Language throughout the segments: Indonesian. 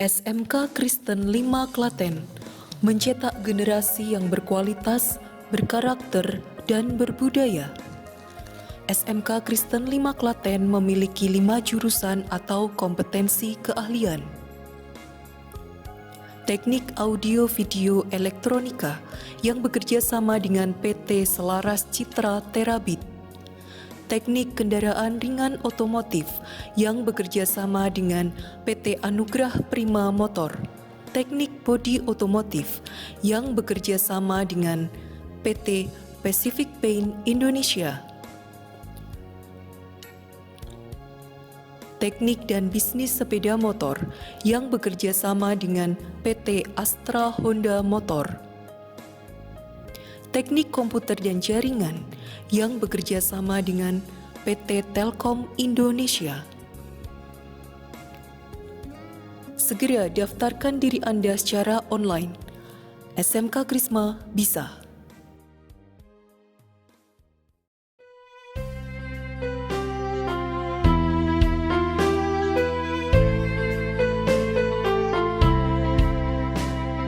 SMK Kristen 5 Klaten mencetak generasi yang berkualitas, berkarakter, dan berbudaya. SMK Kristen 5 Klaten memiliki 5 jurusan atau kompetensi keahlian. Teknik Audio Video Elektronika yang bekerja sama dengan PT Selaras Citra Terabit. Teknik Kendaraan Ringan Otomotif yang bekerja sama dengan PT Anugerah Prima Motor. Teknik Bodi Otomotif yang bekerja sama dengan PT Pacific Paint Indonesia. Teknik dan Bisnis Sepeda Motor yang bekerja sama dengan PT Astra Honda Motor. Teknik Komputer dan Jaringan yang bekerja sama dengan PT Telkom Indonesia. Segera daftarkan diri Anda secara online. SMK Krisma bisa.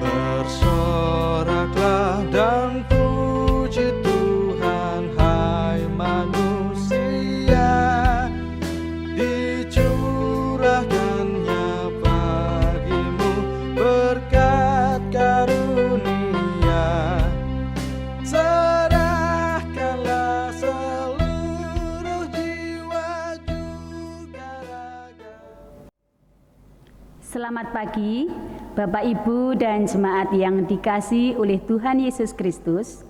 Bersoraklah dan puji Tuhan, hai manusia, dicurahkannya bagimu berkat karunia. Serahkanlah seluruh jiwa juga raga. Selamat pagi, Bapak, Ibu, dan jemaat yang dikasihi oleh Tuhan Yesus Kristus.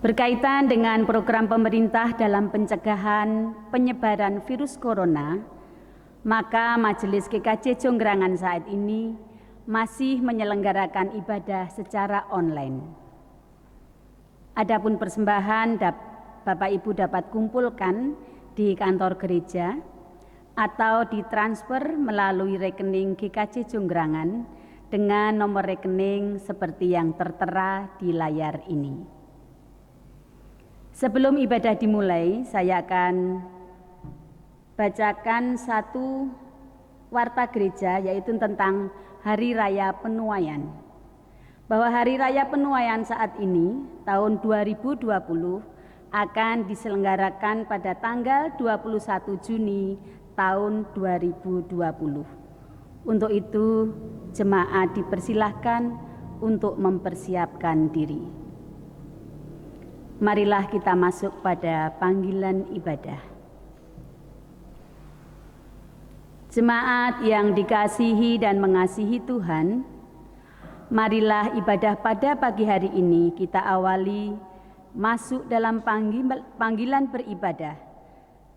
Berkaitan dengan program pemerintah dalam pencegahan penyebaran virus corona, maka Majelis GKJ Jonggrangan saat ini masih menyelenggarakan ibadah secara online. Adapun persembahan Bapak Ibu dapat kumpulkan di kantor gereja atau ditransfer melalui rekening GKJ Jonggrangan dengan nomor rekening seperti yang tertera di layar ini. Sebelum ibadah dimulai, saya akan bacakan satu warta gereja, yaitu tentang Hari Raya Penuaian. Bahwa Hari Raya Penuaian saat ini, tahun 2020, akan diselenggarakan pada tanggal 21 Juni tahun 2020. Untuk itu, jemaat dipersilahkan untuk mempersiapkan diri. Marilah kita masuk pada panggilan ibadah. Jemaat yang dikasihi dan mengasihi Tuhan, marilah ibadah pada pagi hari ini kita awali masuk dalam panggilan beribadah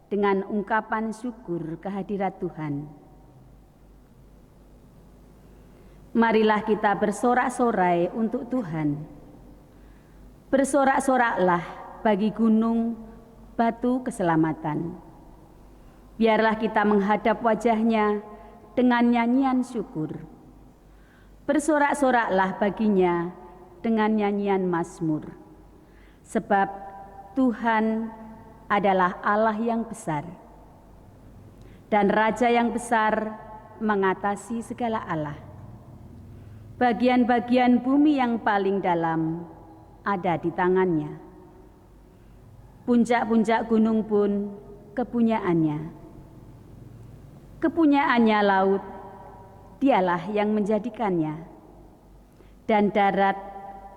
dengan ungkapan syukur kehadirat Tuhan. Marilah kita bersorak-sorai untuk Tuhan. Bersorak-soraklah bagi gunung batu keselamatan. Biarlah kita menghadap wajah-Nya dengan nyanyian syukur. Bersorak-soraklah baginya dengan nyanyian mazmur. Sebab Tuhan adalah Allah yang besar, dan Raja yang besar mengatasi segala Allah. Bagian-bagian bumi yang paling dalam ada di tangannya. Puncak-puncak gunung pun kepunyaannya. Kepunyaannya laut, dialah yang menjadikannya. Dan darat,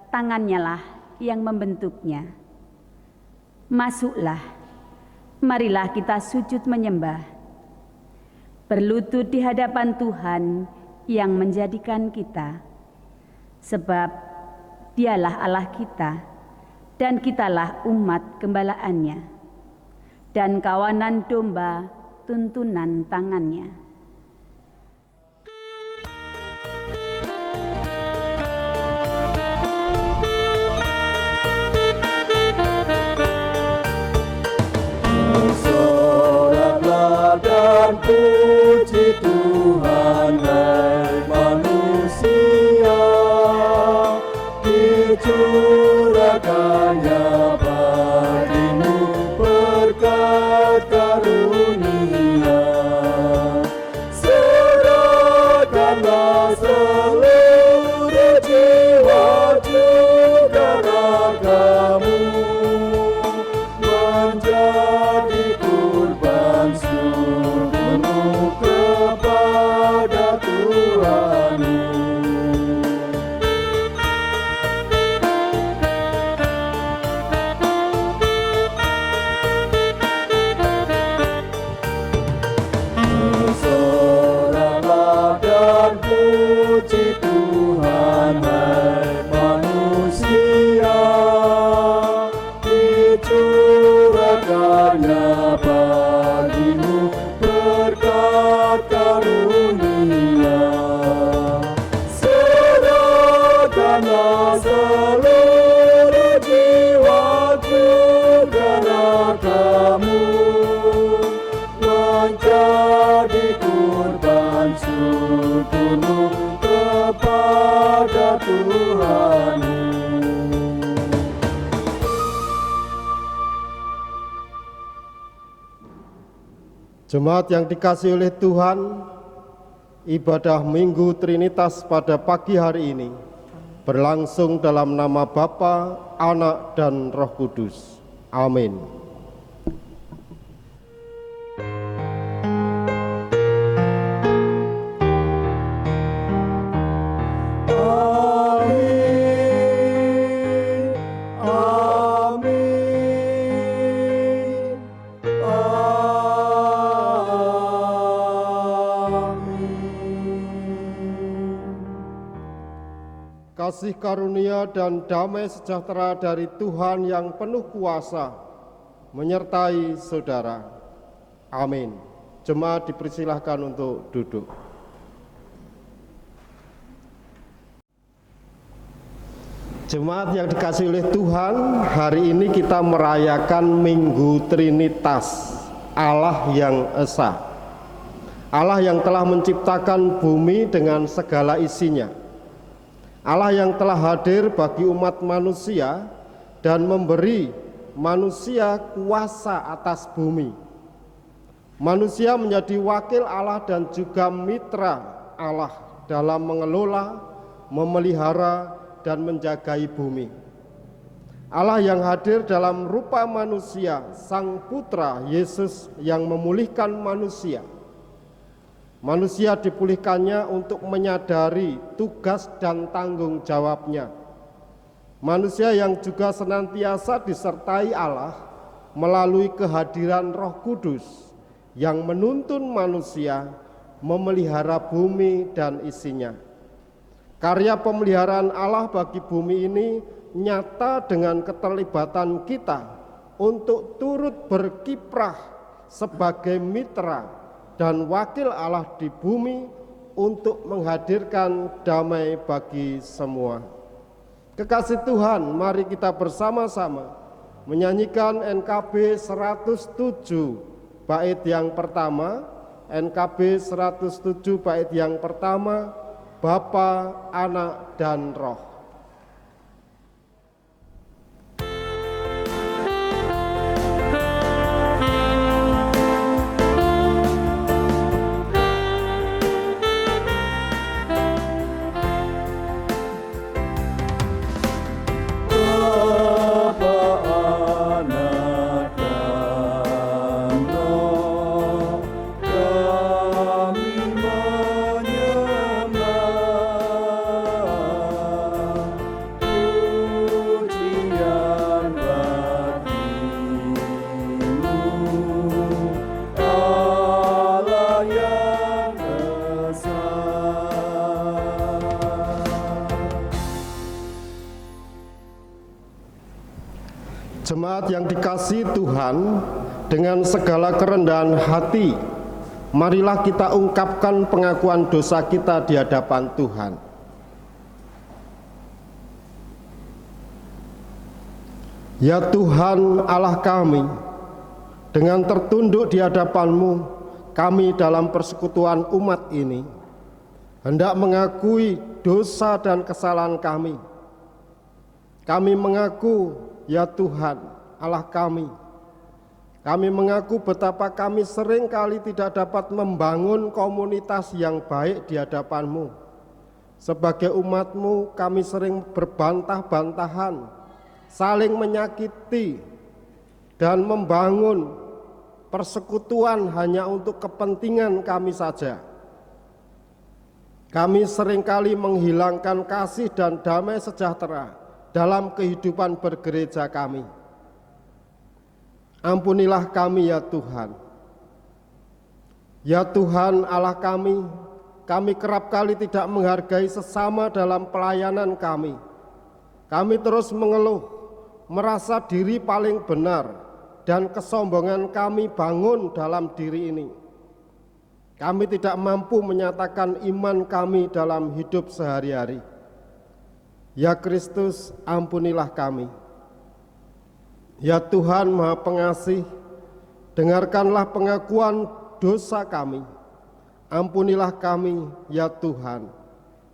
tangannya lah yang membentuknya. Masuklah, marilah kita sujud menyembah, berlutut di hadapan Tuhan yang menjadikan kita, sebab Dialah Allah kita, dan kitalah umat gembalaannya, dan kawanan domba tuntunan tangannya. Bersoraklah dan puji Tuhan, hai manusia, dicurahkannya bagimu berkat karunia. Serahkan seluruh jiwaku dan ragamu menjadi kurban syukurmu kepada Tuhanmu. Jemaat yang dikasihi oleh Tuhan, ibadah Minggu Trinitas pada pagi hari ini berlangsung dalam nama Bapa, Anak, dan Roh Kudus. Amin. Kasih karunia dan damai sejahtera dari Tuhan yang penuh kuasa menyertai saudara. Amin. Jemaat dipersilahkan untuk duduk. Jemaat yang dikasihi oleh Tuhan, hari ini kita merayakan Minggu Trinitas, Allah yang Esa. Allah yang telah menciptakan bumi dengan segala isinya. Allah yang telah hadir bagi umat manusia dan memberi manusia kuasa atas bumi. Manusia menjadi wakil Allah dan juga mitra Allah dalam mengelola, memelihara, dan menjagai bumi. Allah yang hadir dalam rupa manusia, Sang Putra Yesus yang memulihkan manusia. Manusia dipulihkannya untuk menyadari tugas dan tanggung jawabnya. Manusia yang juga senantiasa disertai Allah melalui kehadiran Roh Kudus yang menuntun manusia memelihara bumi dan isinya. Karya pemeliharaan Allah bagi bumi ini nyata dengan keterlibatan kita untuk turut berkiprah sebagai mitra dan wakil Allah di bumi untuk menghadirkan damai bagi semua. Kekasih Tuhan, mari kita bersama-sama menyanyikan NKB 107 bait yang pertama. NKB 107 bait yang pertama, Bapa, Anak, dan Roh. Jemaat yang dikasihi Tuhan, dengan segala kerendahan hati, marilah kita ungkapkan pengakuan dosa kita di hadapan Tuhan. Ya Tuhan Allah kami, dengan tertunduk di hadapan-Mu, kami dalam persekutuan umat ini hendak mengakui dosa dan kesalahan kami. Kami mengaku, ya Tuhan Allah kami mengaku betapa kami sering kali tidak dapat membangun komunitas yang baik di hadapan-Mu. Sebagai umat-Mu, kami sering berbantah-bantahan, saling menyakiti, dan membangun persekutuan hanya untuk kepentingan kami saja. Kami seringkali menghilangkan kasih dan damai sejahtera dalam kehidupan bergereja kami. Ampunilah kami ya Tuhan. Ya Tuhan Allah kami kerap kali tidak menghargai sesama dalam pelayanan kami. Kami terus mengeluh, merasa diri paling benar, dan kesombongan kami bangun dalam diri ini. Kami tidak mampu menyatakan iman kami dalam hidup sehari-hari. Ya Kristus, ampunilah kami. Ya Tuhan Maha Pengasih, dengarkanlah pengakuan dosa kami. Ampunilah kami, ya Tuhan.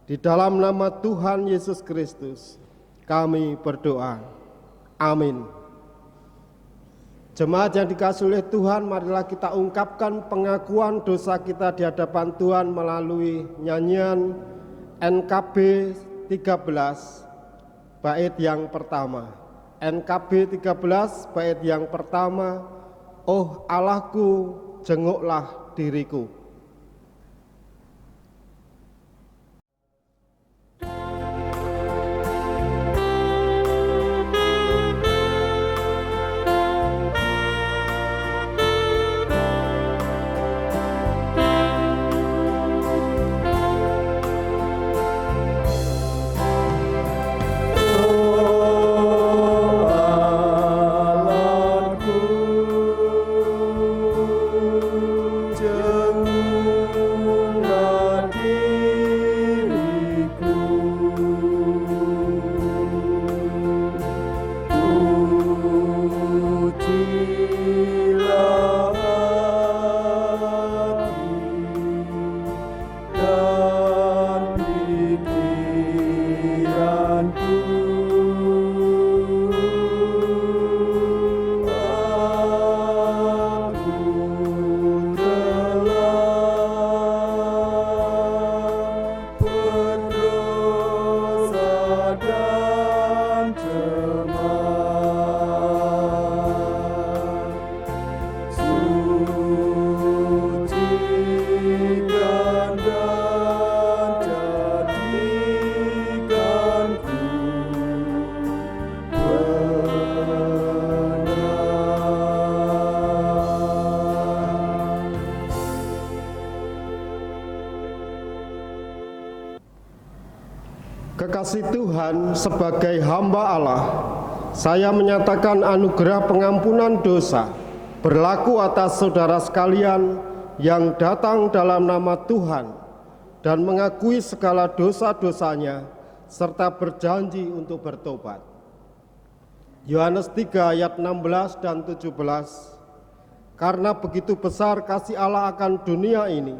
Di dalam nama Tuhan Yesus Kristus, kami berdoa. Amin. Jemaat yang dikasihi oleh Tuhan, marilah kita ungkapkan pengakuan dosa kita di hadapan Tuhan melalui nyanyian NKB 13 bait yang pertama. NKB 13 bait yang pertama. Oh Allahku, jenguklah diriku. Kekasih Tuhan, sebagai hamba Allah, saya menyatakan anugerah pengampunan dosa berlaku atas saudara sekalian yang datang dalam nama Tuhan dan mengakui segala dosa-dosanya serta berjanji untuk bertobat. Yohanes 3 ayat 16 dan 17. Karena begitu besar kasih Allah akan dunia ini,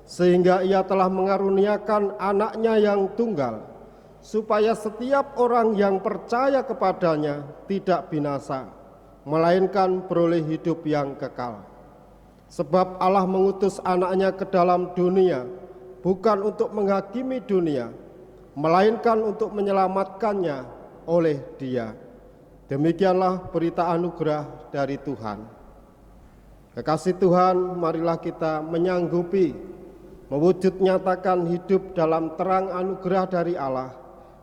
sehingga Ia telah mengaruniakan anaknya yang tunggal, supaya setiap orang yang percaya kepadanya tidak binasa, melainkan beroleh hidup yang kekal. Sebab Allah mengutus anaknya ke dalam dunia, bukan untuk menghakimi dunia, melainkan untuk menyelamatkannya oleh Dia. Demikianlah berita anugerah dari Tuhan. Kekasih Tuhan, marilah kita menyanggupi, mewujud nyatakan hidup dalam terang anugerah dari Allah,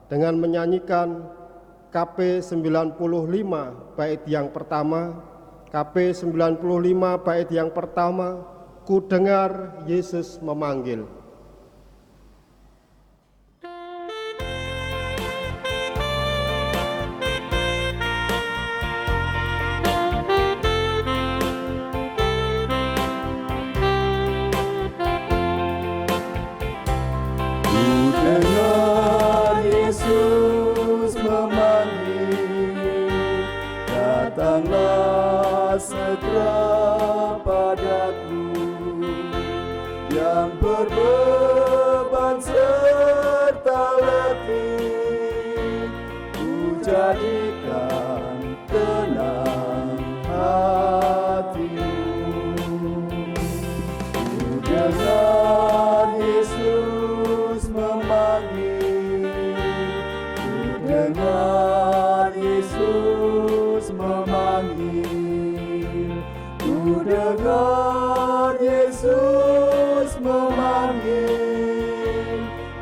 dengan menyanyikan KP 95 bait yang pertama. KP 95 bait yang pertama, Ku dengar Yesus memanggil. Datanglah segera padaku, yang berbeban serta letih, ku jadikan tenang hatimu. Ku dengar Yesus memanggil, ku dengar Yesus memanggil, ku dengar Yesus memanggil,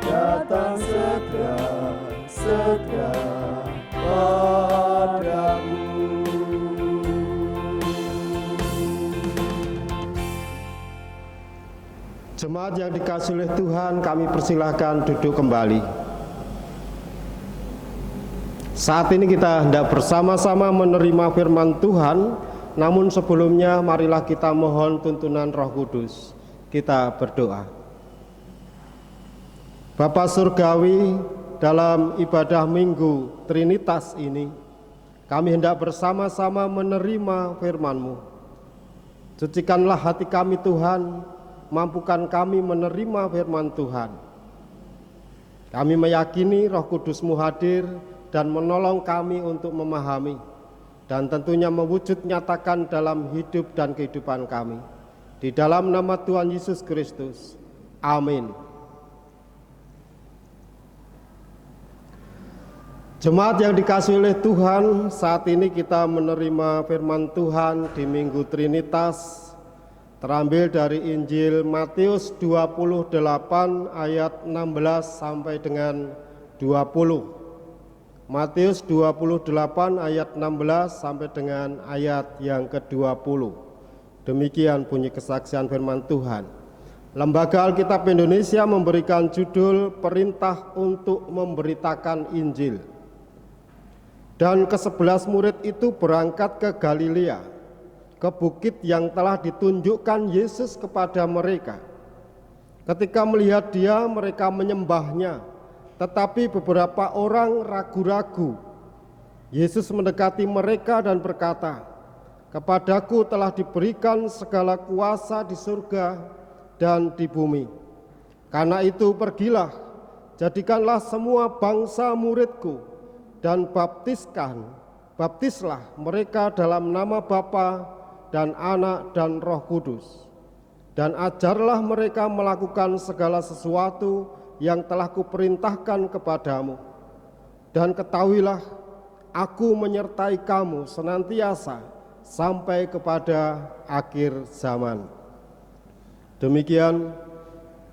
datang segera, segera padamu. Jemaat yang dikasihi oleh Tuhan, kami persilahkan duduk kembali. Saat ini kita hendak bersama-sama menerima firman Tuhan, namun sebelumnya marilah kita mohon tuntunan Roh Kudus. Kita berdoa. Bapa Surgawi, dalam ibadah Minggu Trinitas ini, kami hendak bersama-sama menerima firman-Mu. Sucikanlah hati kami Tuhan, mampukan kami menerima firman Tuhan. Kami meyakini Roh Kudus-Mu hadir dan menolong kami untuk memahami dan tentunya mewujud nyatakan dalam hidup dan kehidupan kami. Di dalam nama Tuhan Yesus Kristus. Amin. Jemaat yang dikasihi oleh Tuhan, saat ini kita menerima firman Tuhan di Minggu Trinitas, terambil dari Injil Matius 28 ayat 16 sampai dengan 20. Matius 28 ayat 16 sampai dengan ayat yang ke-20. Demikian bunyi kesaksian firman Tuhan. Lembaga Alkitab Indonesia memberikan judul Perintah untuk Memberitakan Injil. Dan ke-11 murid itu berangkat ke Galilea, ke bukit yang telah ditunjukkan Yesus kepada mereka. Ketika melihat Dia, mereka menyembahnya, tetapi beberapa orang ragu-ragu. Yesus mendekati mereka dan berkata, "Kepadaku telah diberikan segala kuasa di surga dan di bumi. Karena itu pergilah, jadikanlah semua bangsa muridku, dan baptislah mereka dalam nama Bapa dan Anak dan Roh Kudus. Dan ajarlah mereka melakukan segala sesuatu yang telah kuperintahkan kepadamu. Dan ketahuilah, aku menyertai kamu senantiasa sampai kepada akhir zaman." Demikian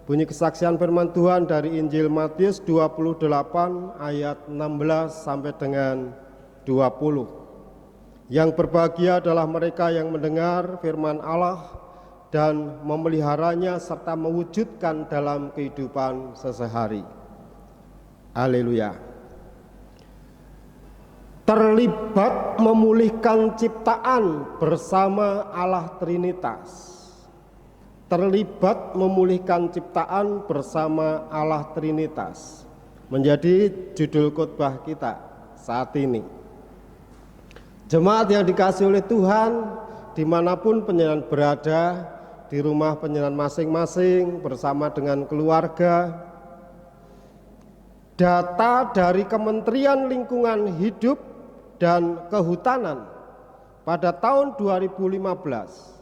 bunyi kesaksian firman Tuhan dari Injil Matius 28 ayat 16 sampai dengan 20. Yang berbahagia adalah mereka yang mendengar firman Allah dan memeliharanya serta mewujudkan dalam kehidupan sehari-hari. Haleluya. Terlibat memulihkan ciptaan bersama Allah Trinitas. Terlibat memulihkan ciptaan bersama Allah Trinitas menjadi judul khotbah kita saat ini. Jemaat yang dikasihi oleh Tuhan, dimanapun penjenengan berada, di rumah penjenengan masing-masing bersama dengan keluarga, data dari Kementerian Lingkungan Hidup dan Kehutanan pada tahun 2015,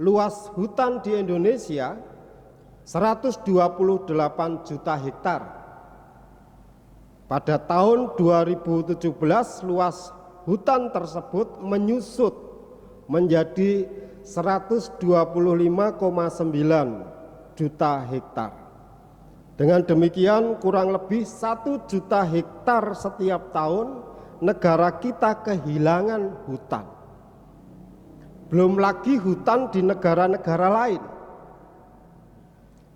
luas hutan di Indonesia 128 juta hektar. Pada tahun 2017 luas hutan tersebut menyusut menjadi 125,9 juta hektar. Dengan demikian kurang lebih 1 juta hektar setiap tahun negara kita kehilangan hutan. Belum lagi hutan di negara-negara lain.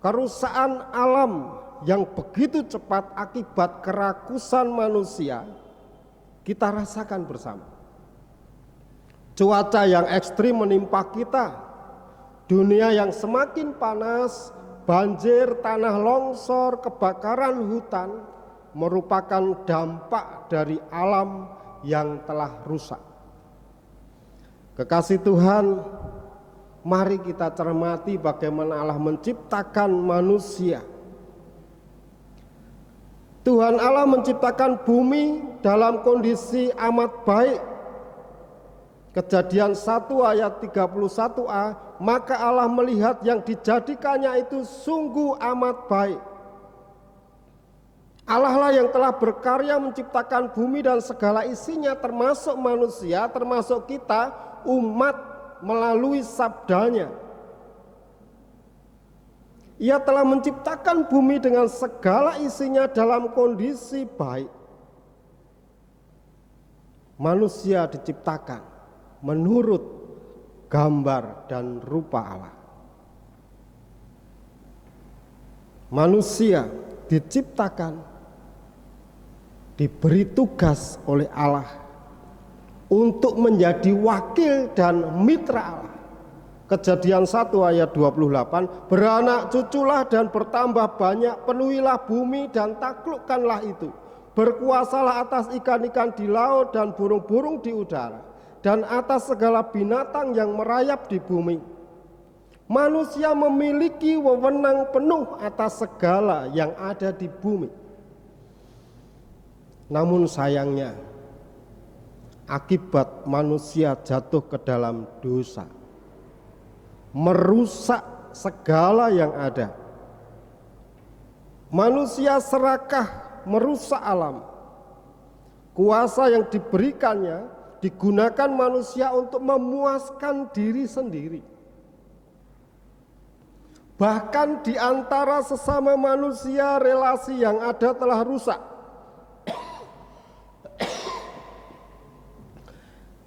Kerusakan alam yang begitu cepat akibat kerakusan manusia kita rasakan bersama. Cuaca yang ekstrim menimpa kita, dunia yang semakin panas, banjir, tanah longsor, kebakaran hutan merupakan dampak dari alam yang telah rusak. Kekasih Tuhan, mari kita cermati bagaimana Allah menciptakan manusia. Tuhan Allah menciptakan bumi dalam kondisi amat baik. Kejadian 1 ayat 31a, maka Allah melihat yang dijadikannya itu sungguh amat baik. Allah lah yang telah berkarya menciptakan bumi dan segala isinya, termasuk manusia, termasuk kita, umat, melalui sabdanya. Ia telah menciptakan bumi dengan segala isinya dalam kondisi baik. Manusia diciptakan menurut gambar dan rupa Allah. Manusia diciptakan, diberi tugas oleh Allah untuk menjadi wakil dan mitra Allah. Kejadian 1 ayat 28, beranak cuculah dan bertambah banyak, penuhilah bumi dan taklukkanlah itu. Berkuasalah atas ikan-ikan di laut dan burung-burung di udara, dan atas segala binatang yang merayap di bumi. Manusia memiliki wewenang penuh atas segala yang ada di bumi. Namun sayangnya, akibat manusia jatuh ke dalam dosa, merusak segala yang ada. Manusia serakah merusak alam. Kuasa yang diberikannya digunakan manusia untuk memuaskan diri sendiri. Bahkan di antara sesama manusia, relasi yang ada telah rusak.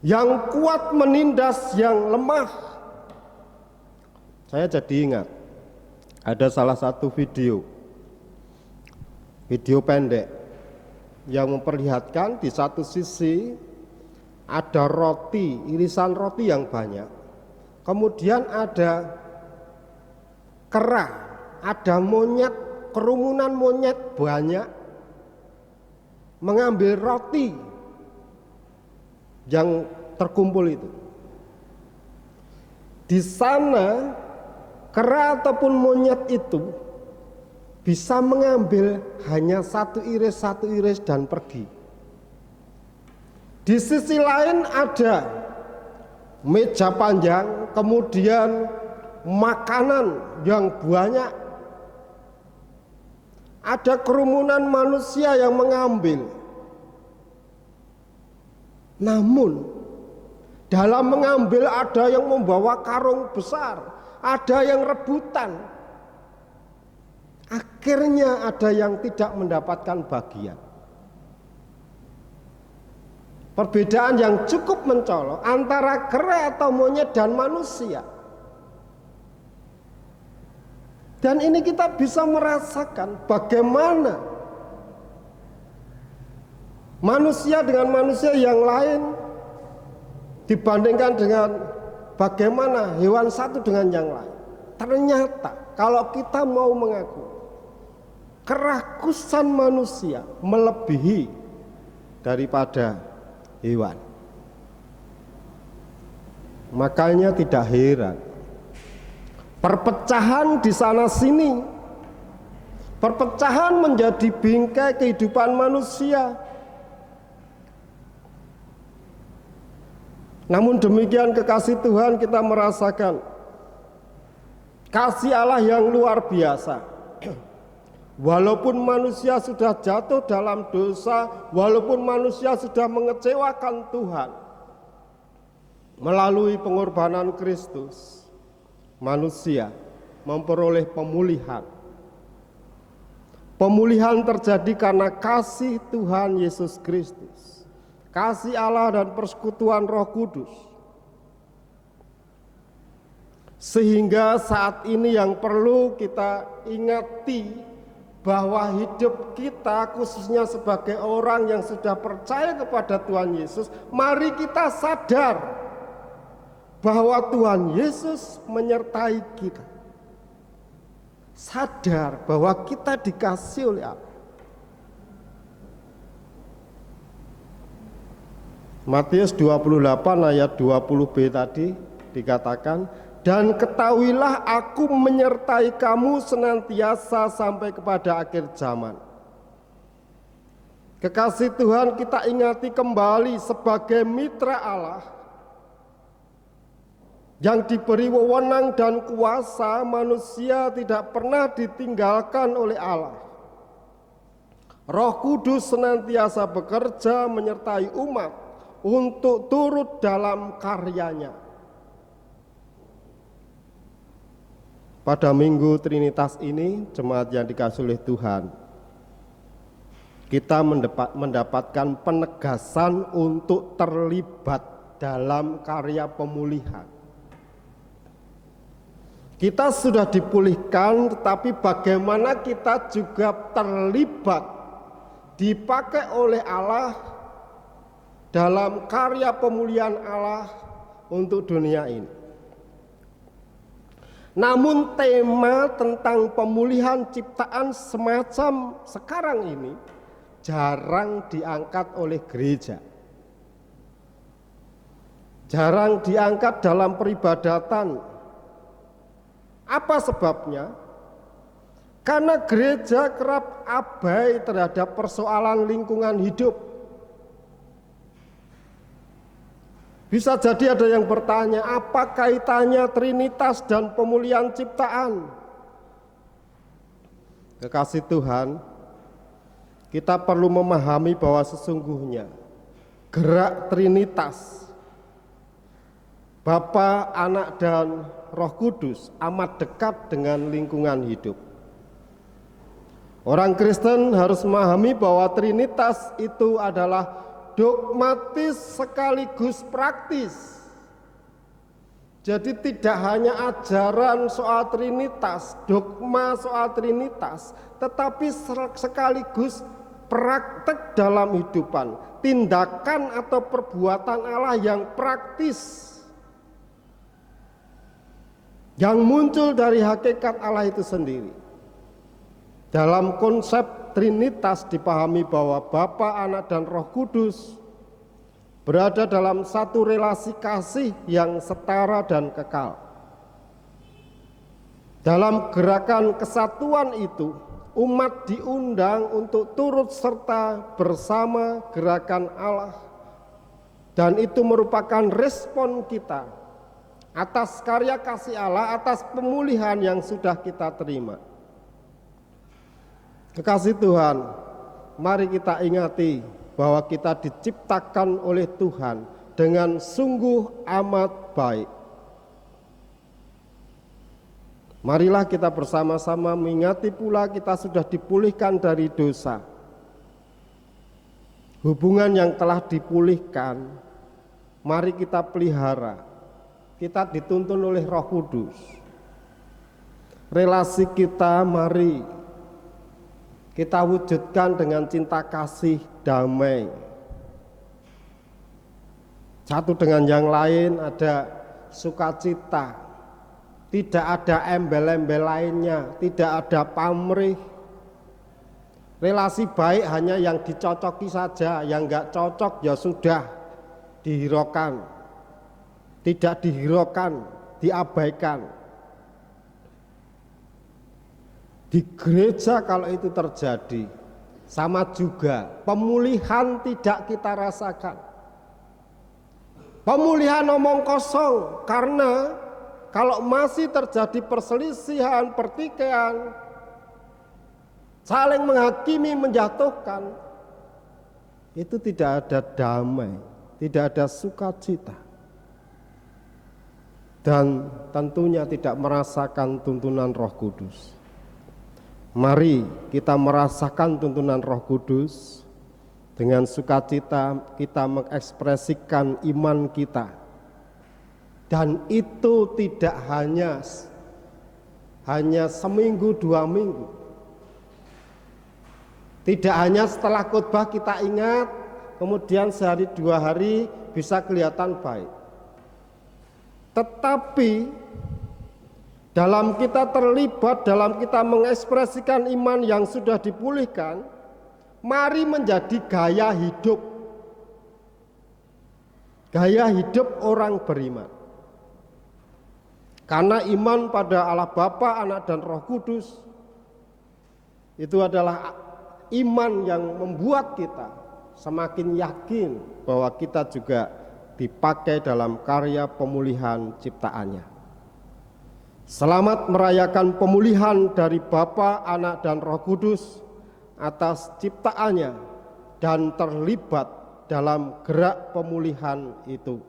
Yang kuat menindas yang lemah. Saya jadi ingat, ada salah satu video pendek yang memperlihatkan di satu sisi ada roti, irisan roti yang banyak. Kemudian ada kera, ada monyet, kerumunan monyet banyak mengambil roti yang terkumpul itu. Di sana kera ataupun monyet itu bisa mengambil hanya satu iris dan pergi. Di sisi lain ada meja panjang, kemudian makanan yang banyak. Ada kerumunan manusia yang mengambil. Namun dalam mengambil ada yang membawa karung besar, ada yang rebutan. Akhirnya ada yang tidak mendapatkan bagian. Perbedaan yang cukup mencolok antara kera atau monyet dan manusia. Dan ini kita bisa merasakan bagaimana manusia dengan manusia yang lain dibandingkan dengan bagaimana hewan satu dengan yang lain. Ternyata kalau kita mau mengaku, kerakusan manusia melebihi daripada hewan. Makanya tidak heran perpecahan di sana sini, perpecahan menjadi bingkai kehidupan manusia. Namun demikian kekasih Tuhan, kita merasakan kasih Allah yang luar biasa. Walaupun manusia sudah jatuh dalam dosa, walaupun manusia sudah mengecewakan Tuhan, melalui pengorbanan Kristus, manusia memperoleh pemulihan. Pemulihan terjadi karena kasih Tuhan Yesus Kristus, kasih Allah dan persekutuan Roh Kudus. Sehingga saat ini yang perlu kita ingati, bahwa hidup kita khususnya sebagai orang yang sudah percaya kepada Tuhan Yesus, mari kita sadar bahwa Tuhan Yesus menyertai kita. Sadar bahwa kita dikasih oleh Allah. Matius 28 ayat 20b tadi dikatakan, dan ketahuilah aku menyertai kamu senantiasa sampai kepada akhir zaman. Kekasih Tuhan, kita ingati kembali sebagai mitra Allah yang diberi wewenang dan kuasa, manusia tidak pernah ditinggalkan oleh Allah. Roh Kudus senantiasa bekerja menyertai umat untuk turut dalam karyanya. Pada Minggu Trinitas ini, jemaat yang dikasihi oleh Tuhan, kita mendapatkan penegasan untuk terlibat dalam karya pemulihan. Kita sudah dipulihkan, tetapi bagaimana kita juga terlibat, dipakai oleh Allah dalam karya pemulihan Allah untuk dunia ini. Namun tema tentang pemulihan ciptaan semacam sekarang ini jarang diangkat oleh gereja. Jarang diangkat dalam peribadatan. Apa sebabnya? Karena gereja kerap abai terhadap persoalan lingkungan hidup. Bisa jadi ada yang bertanya, apa kaitannya Trinitas dan pemulihan ciptaan? Kekasih Tuhan, kita perlu memahami bahwa sesungguhnya gerak Trinitas, Bapa, Anak, dan Roh Kudus amat dekat dengan lingkungan hidup. Orang Kristen harus memahami bahwa Trinitas itu adalah dogmatis sekaligus praktis. Jadi tidak hanya ajaran soal Trinitas, dogma soal Trinitas, tetapi sekaligus praktek dalam hidupan, tindakan atau perbuatan Allah yang praktis, yang muncul dari hakikat Allah itu sendiri. Dalam konsep Trinitas dipahami bahwa Bapa, Anak, dan Roh Kudus berada dalam satu relasi kasih yang setara dan kekal. Dalam gerakan kesatuan itu, umat diundang untuk turut serta bersama gerakan Allah, dan itu merupakan respon kita atas karya kasih Allah, atas pemulihan yang sudah kita terima. Kekasih Tuhan, mari kita ingati bahwa kita diciptakan oleh Tuhan dengan sungguh amat baik. Marilah kita bersama-sama mengingati pula kita sudah dipulihkan dari dosa. Hubungan yang telah dipulihkan, mari kita pelihara. Kita dituntun oleh Roh Kudus. Relasi kita mari kita wujudkan dengan cinta kasih damai. Satu dengan yang lain ada sukacita. Tidak ada embel-embel lainnya, tidak ada pamrih. Relasi baik hanya yang dicocoki saja, yang enggak cocok ya sudah dihiraukan. Tidak dihiraukan, diabaikan. Di gereja kalau itu terjadi, sama juga pemulihan tidak kita rasakan. Pemulihan omong kosong, karena kalau masih terjadi perselisihan, pertikaian, saling menghakimi, menjatuhkan, itu tidak ada damai, tidak ada sukacita, dan tentunya tidak merasakan tuntunan Roh Kudus. Mari kita merasakan tuntunan Roh Kudus. Dengan sukacita kita mengekspresikan iman kita. Dan itu tidak hanya seminggu, 2 minggu. Tidak hanya setelah khotbah kita ingat, kemudian sehari 2 hari bisa kelihatan baik. Tetapi dalam kita terlibat, dalam kita mengekspresikan iman yang sudah dipulihkan, mari menjadi gaya hidup. Gaya hidup orang beriman. Karena iman pada Allah Bapa, Anak, dan Roh Kudus itu adalah iman yang membuat kita semakin yakin bahwa kita juga dipakai dalam karya pemulihan ciptaannya. Selamat merayakan pemulihan dari Bapa, Anak, dan Roh Kudus atas ciptaannya dan terlibat dalam gerak pemulihan itu.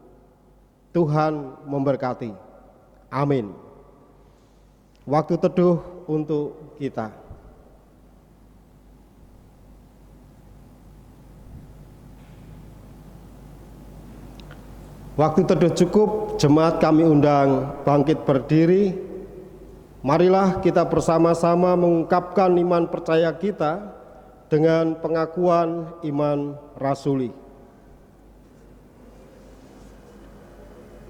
Tuhan memberkati. Amin. Waktu teduh untuk kita. Waktu teduh cukup, jemaat kami undang bangkit berdiri. Marilah kita bersama-sama mengungkapkan iman percaya kita dengan pengakuan iman rasuli.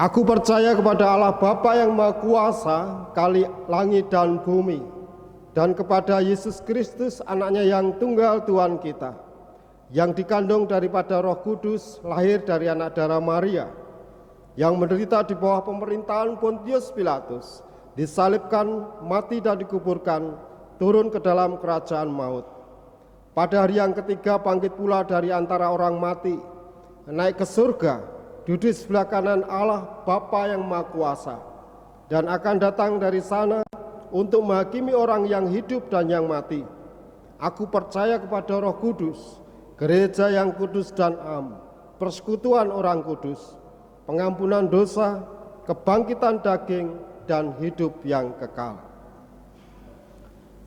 Aku percaya kepada Allah Bapa yang Maha Kuasa, kali langit dan bumi, dan kepada Yesus Kristus, Anaknya yang tunggal Tuhan kita, yang dikandung daripada Roh Kudus, lahir dari anak darah Maria, yang menderita di bawah pemerintahan Pontius Pilatus, disalibkan, mati dan dikuburkan, turun ke dalam kerajaan maut. Pada hari yang ketiga bangkit pula dari antara orang mati, naik ke surga, duduk sebelah kanan Allah Bapa yang Maha Kuasa, dan akan datang dari sana untuk menghakimi orang yang hidup dan yang mati. Aku percaya kepada Roh Kudus, gereja yang kudus dan am, persekutuan orang kudus, pengampunan dosa, kebangkitan daging, dan hidup yang kekal.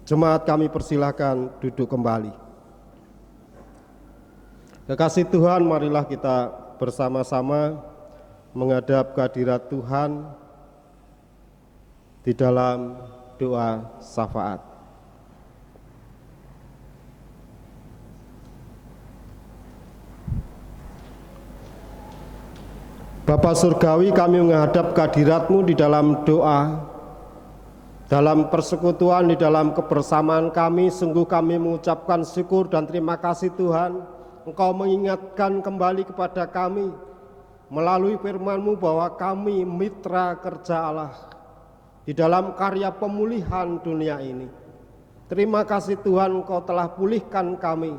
Jemaat kami persilahkan duduk kembali. Kekasih Tuhan, marilah kita bersama-sama menghadap kehadirat Tuhan di dalam doa syafaat. Bapa Surgawi, kami menghadap kehadirat-Mu di dalam doa, dalam persekutuan, di dalam kebersamaan kami. Sungguh kami mengucapkan syukur dan terima kasih Tuhan, Engkau mengingatkan kembali kepada kami melalui firman-Mu bahwa kami mitra kerja Allah di dalam karya pemulihan dunia ini. Terima kasih Tuhan, Engkau telah pulihkan kami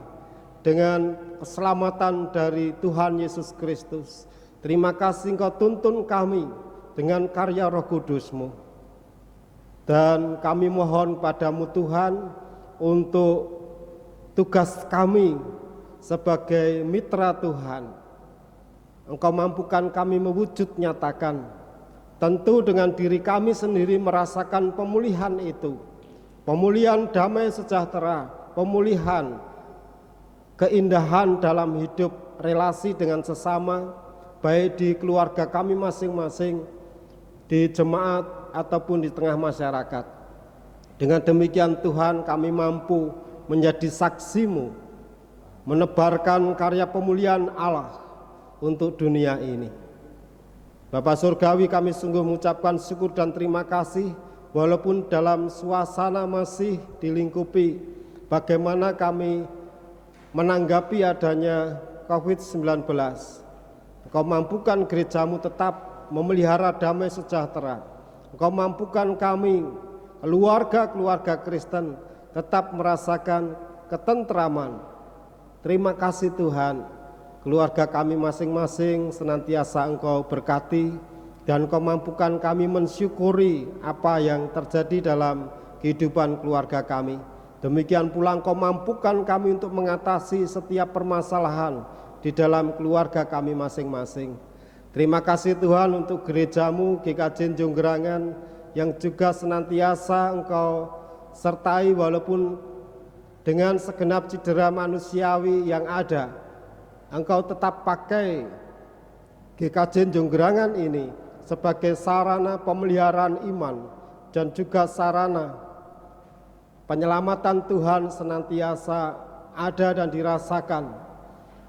dengan keselamatan dari Tuhan Yesus Kristus. Terima kasih Engkau tuntun kami dengan karya Roh Kudus-Mu. Dan kami mohon padamu Tuhan untuk tugas kami sebagai mitra Tuhan. Engkau mampukan kami mewujud nyatakan, tentu dengan diri kami sendiri merasakan pemulihan itu. Pemulihan damai sejahtera, pemulihan keindahan dalam hidup relasi dengan sesama, baik di keluarga kami masing-masing, di jemaat ataupun di tengah masyarakat. Dengan demikian Tuhan, kami mampu menjadi saksi-Mu, menebarkan karya pemulihan Allah untuk dunia ini. Bapa Surgawi, kami sungguh mengucapkan syukur dan terima kasih, walaupun dalam suasana masih dilingkupi bagaimana kami menanggapi adanya COVID-19. Engkau mampukan gereja-Mu tetap memelihara damai sejahtera. Engkau mampukan kami, keluarga-keluarga Kristen, tetap merasakan ketentraman. Terima kasih Tuhan, keluarga kami masing-masing senantiasa Engkau berkati, dan Engkau mampukan kami mensyukuri apa yang terjadi dalam kehidupan keluarga kami. Demikian pula Engkau mampukan kami untuk mengatasi setiap permasalahan di dalam keluarga kami masing-masing. Terima kasih Tuhan untuk gereja-Mu GKJ Jonggerangan yang juga senantiasa Engkau sertai walaupun dengan segenap cedera manusiawi yang ada. Engkau tetap pakai GKJ Jonggerangan ini sebagai sarana pemeliharaan iman dan juga sarana penyelamatan Tuhan senantiasa ada dan dirasakan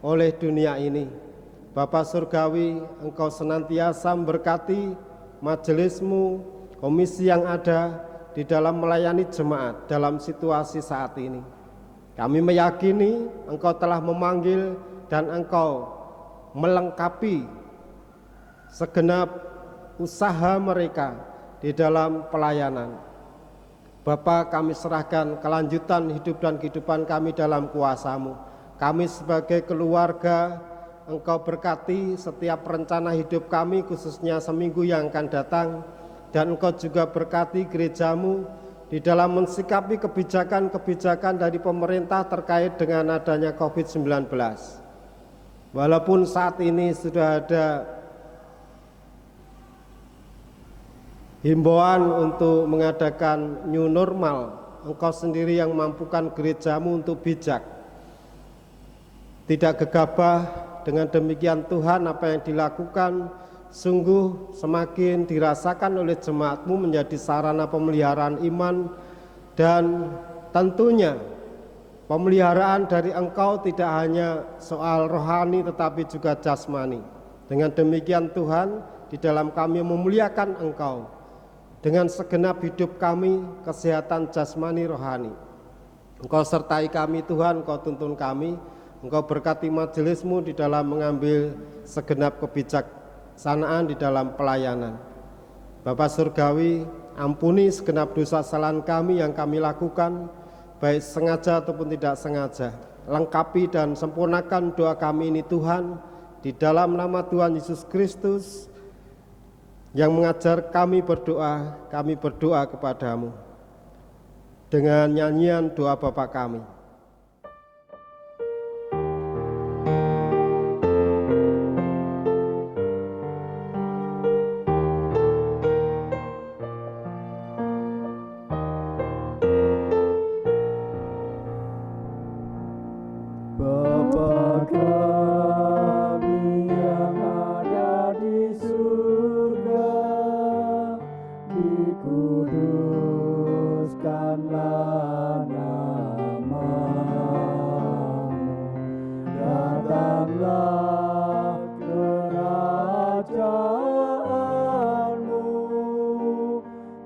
oleh dunia ini. Bapa Surgawi, Engkau senantiasa memberkati majelis-Mu, komisi yang ada di dalam melayani jemaat dalam situasi saat ini. Kami meyakini Engkau telah memanggil dan Engkau melengkapi segenap usaha mereka di dalam pelayanan. Bapa, kami serahkan kelanjutan hidup dan kehidupan kami dalam kuasa-Mu. Kami sebagai keluarga, Engkau berkati setiap rencana hidup kami, khususnya seminggu yang akan datang. Dan Engkau juga berkati gereja-Mu di dalam mensikapi kebijakan-kebijakan dari pemerintah terkait dengan adanya COVID-19. Walaupun saat ini sudah ada himbauan untuk mengadakan new normal, Engkau sendiri yang mampukan gereja-Mu untuk bijak, tidak gegabah. Dengan demikian Tuhan, apa yang dilakukan sungguh semakin dirasakan oleh jemaat-Mu menjadi sarana pemeliharaan iman, dan tentunya pemeliharaan dari Engkau tidak hanya soal rohani tetapi juga jasmani. Dengan demikian Tuhan, di dalam kami memuliakan Engkau dengan segenap hidup kami, kesehatan jasmani rohani. Engkau sertai kami Tuhan, Engkau tuntun kami. Engkau berkati majelismu di dalam mengambil segenap kebijaksanaan di dalam pelayanan. Bapa Surgawi, ampuni segenap dosa kesalahan kami yang kami lakukan, baik sengaja ataupun tidak sengaja. Lengkapi dan sempurnakan doa kami ini Tuhan, di dalam nama Tuhan Yesus Kristus yang mengajar kami berdoa kepadamu dengan nyanyian doa Bapa kami. Bapa kami yang ada di surga, dikuduskanlah namamu, datanglah kerajaanmu,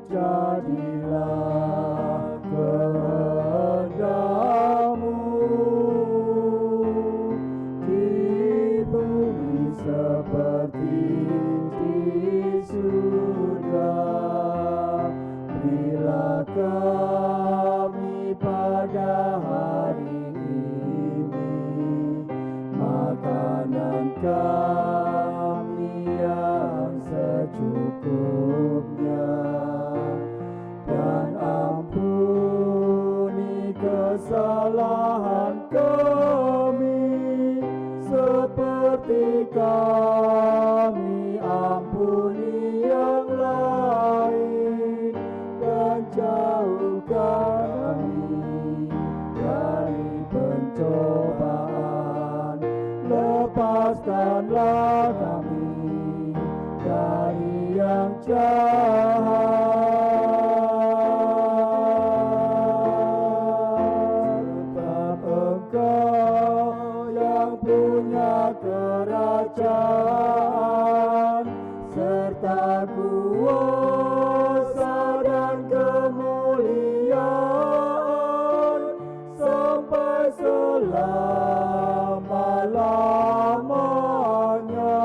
jadilah kehendakmu di bumi seperti di surga. Berilah kami pada hari ini makanan kami yang secukupnya, dan ampuni kesalahan kami seperti kami ampuni yang lain, dan jauhkan kami dari pencobaan, lepaskanlah kami dari yang jahat, sebab Engkau yang punya kerajaan serta kuasa dan kemuliaan sampai selama-lamanya.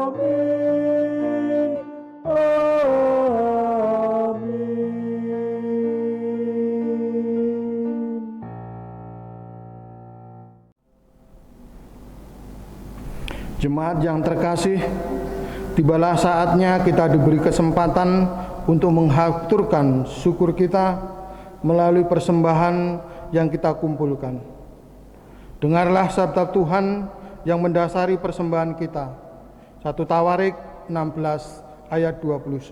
Amin. Amin. Jemaat yang terkasih, tibalah saatnya kita diberi kesempatan untuk menghaturkan syukur kita melalui persembahan yang kita kumpulkan. Dengarlah sabda Tuhan yang mendasari persembahan kita. 1 Tawarik 16 ayat 29.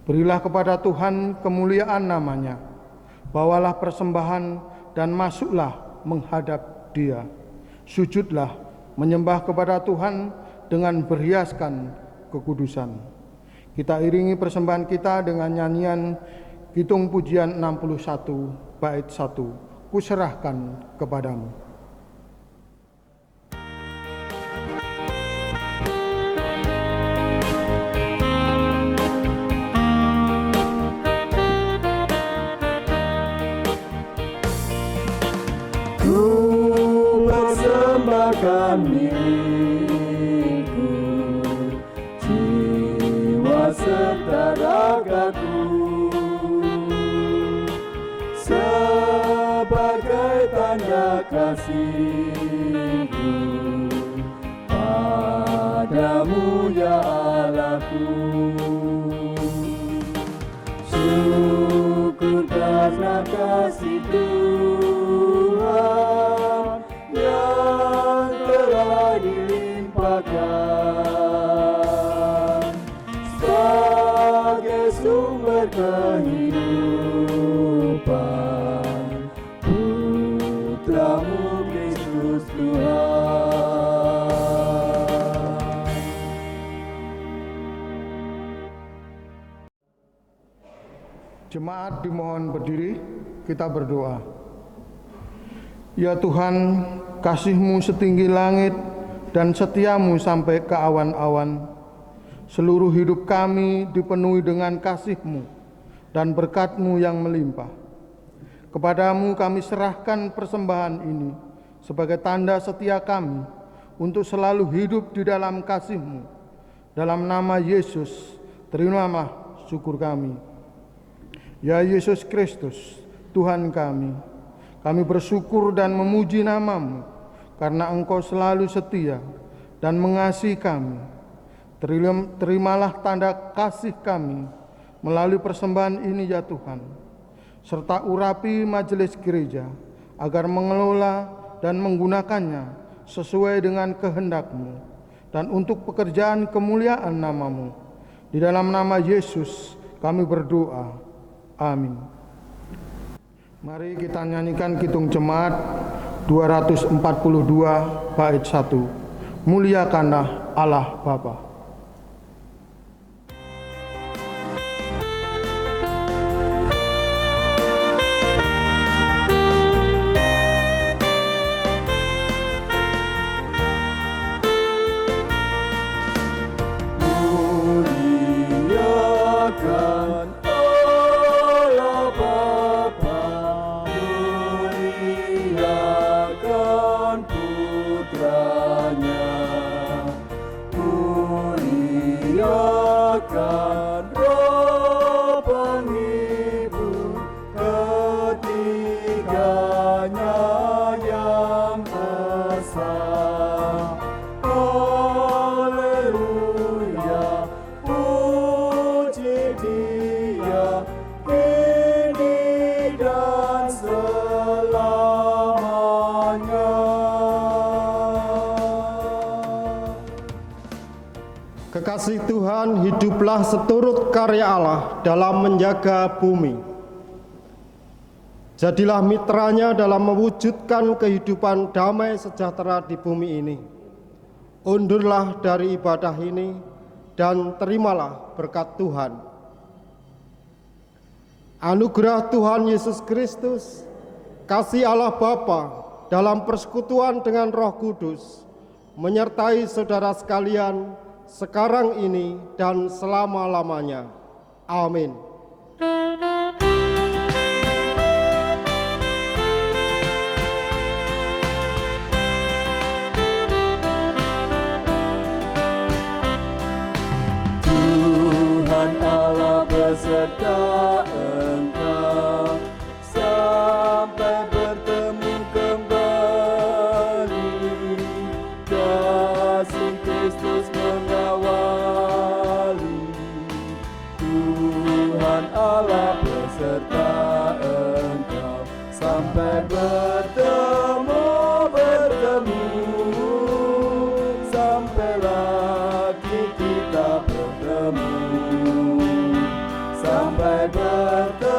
Berilah kepada Tuhan kemuliaan namanya, bawalah persembahan dan masuklah menghadap Dia. Sujudlah menyembah kepada Tuhan dengan berhiaskan kekudusan. Kita iringi persembahan kita dengan nyanyian Kidung Pujian 61 bait 1. Kuserahkan kepadamu. Ku persembahkan diriku, jiwa serta ragaku, sebagai tanda kasihku padamu ya Allahku. Syukur karena kasih Tuhan yang telah dilimpahkan sebagai sumber kehidupan Putramu Kristus Tuhan. Jemaat dimohon berdiri, kita berdoa. Ya Tuhan, kasih-Mu setinggi langit dan setia-Mu sampai ke awan-awan. Seluruh hidup kami dipenuhi dengan kasih-Mu dan berkat-Mu yang melimpah. Kepadamu kami serahkan persembahan ini sebagai tanda setia kami untuk selalu hidup di dalam kasih-Mu. Dalam nama Yesus, terimalah syukur kami. Ya Yesus Kristus, Tuhan kami bersyukur dan memuji nama-Mu karena Engkau selalu setia dan mengasihi kami. Terimalah tanda kasih kami melalui persembahan ini ya Tuhan, serta urapi majelis gereja agar mengelola dan menggunakannya sesuai dengan kehendak-Mu dan untuk pekerjaan kemuliaan nama-Mu. Di dalam nama Yesus kami berdoa. Amin. Mari kita nyanyikan Kidung Jemaat 242 bait 1. Muliakanlah Allah Bapa. Kekasih Tuhan, hiduplah seturut karya Allah dalam menjaga bumi. Jadilah mitranya dalam mewujudkan kehidupan damai sejahtera di bumi ini. Undurlah dari ibadah ini dan terimalah berkat Tuhan. Anugerah Tuhan Yesus Kristus, kasih Allah Bapa dalam persekutuan dengan Roh Kudus, menyertai saudara sekalian sekarang ini dan selama-lamanya. Amin. Tuhan Allah beserta engkau sampai bertemu kembali. Kasih Kristus mengawali. Tuhan Allah beserta engkau sampai bertemu sampai lagi kita bertemu sampai bertemu.